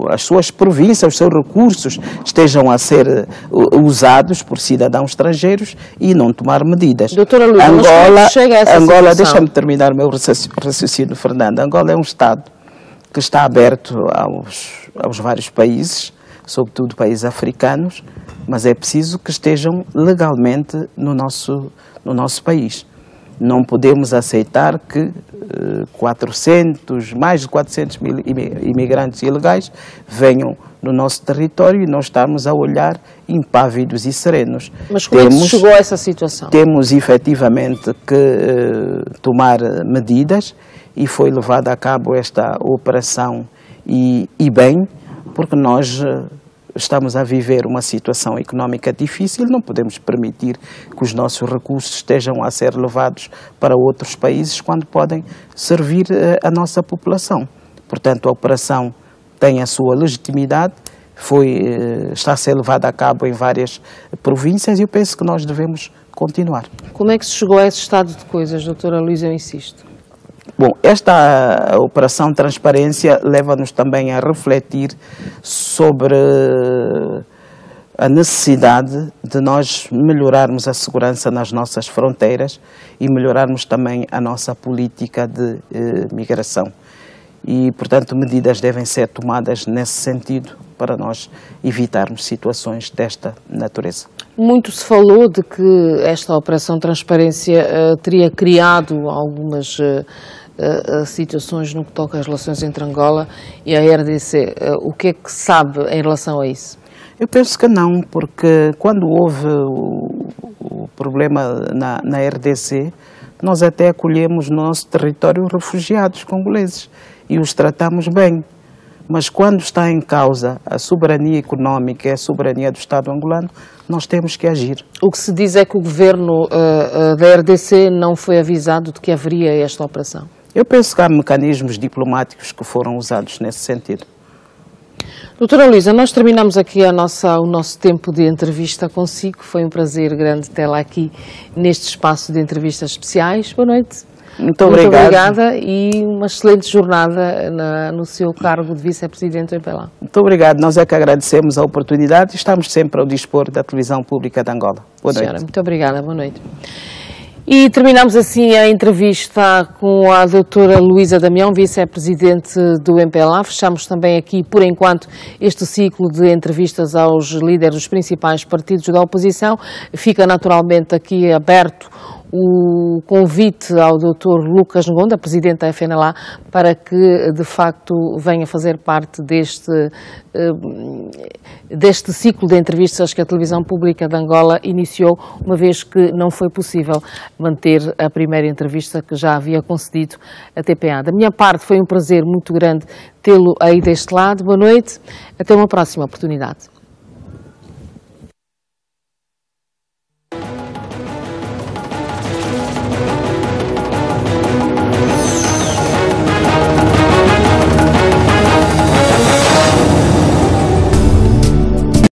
as suas províncias, os seus recursos estejam a ser usados por cidadãos estrangeiros e não tomar medidas. Doutora Luísa, mas chega a essa Angola, deixa-me terminar o meu raciocínio, Fernando. Angola é um Estado que está aberto aos vários países, sobretudo países africanos, mas é preciso que estejam legalmente no nosso país. Não podemos aceitar que mais de 400 mil imigrantes ilegais venham no nosso território e nós estamos a olhar impávidos e serenos. Mas como é que se chegou a essa situação? Temos efetivamente que tomar medidas e foi levada a cabo esta operação e bem, porque nós estamos a viver uma situação económica difícil, não podemos permitir que os nossos recursos estejam a ser levados para outros países quando podem servir a nossa população. Portanto, a operação tem a sua legitimidade, está a ser levada a cabo em várias províncias e eu penso que nós devemos continuar. Como é que se chegou a esse estado de coisas, doutora Luísa, eu insisto? Bom, esta operação Transparência leva-nos também a refletir sobre a necessidade de nós melhorarmos a segurança nas nossas fronteiras e melhorarmos também a nossa política de migração. e, portanto, medidas devem ser tomadas nesse sentido para nós evitarmos situações desta natureza. Muito se falou de que esta Operação Transparência teria criado algumas situações no que toca às relações entre Angola e a RDC. O que é que se sabe em relação a isso? Eu penso que não, porque quando houve o problema na RDC, nós até acolhemos no nosso território refugiados congoleses e os tratamos bem. Mas quando está em causa a soberania económica e a soberania do Estado angolano, nós temos que agir. O que se diz é que o governo da RDC não foi avisado de que haveria esta operação. Eu penso que há mecanismos diplomáticos que foram usados nesse sentido. Doutora Luísa, nós terminamos aqui o nosso tempo de entrevista consigo. Foi um prazer grande tê-la aqui neste espaço de entrevistas especiais. Boa noite. Muito obrigada e uma excelente jornada no seu cargo de vice-presidente do MPLA. Muito obrigado. Nós é que agradecemos a oportunidade e estamos sempre ao dispor da televisão pública de Angola. Boa noite. Senhora, muito obrigada. Boa noite. E terminamos assim a entrevista com a doutora Luísa Damião, vice-presidente do MPLA. Fechamos também aqui, por enquanto, este ciclo de entrevistas aos líderes dos principais partidos da oposição. Fica naturalmente aqui aberto o convite ao Dr. Lucas Ngonda, presidente da FNLA, para que, de facto, venha fazer parte deste ciclo de entrevistas que a televisão pública de Angola iniciou, uma vez que não foi possível manter a primeira entrevista que já havia concedido a TPA. Da minha parte, foi um prazer muito grande tê-lo aí deste lado. Boa noite, até uma próxima oportunidade.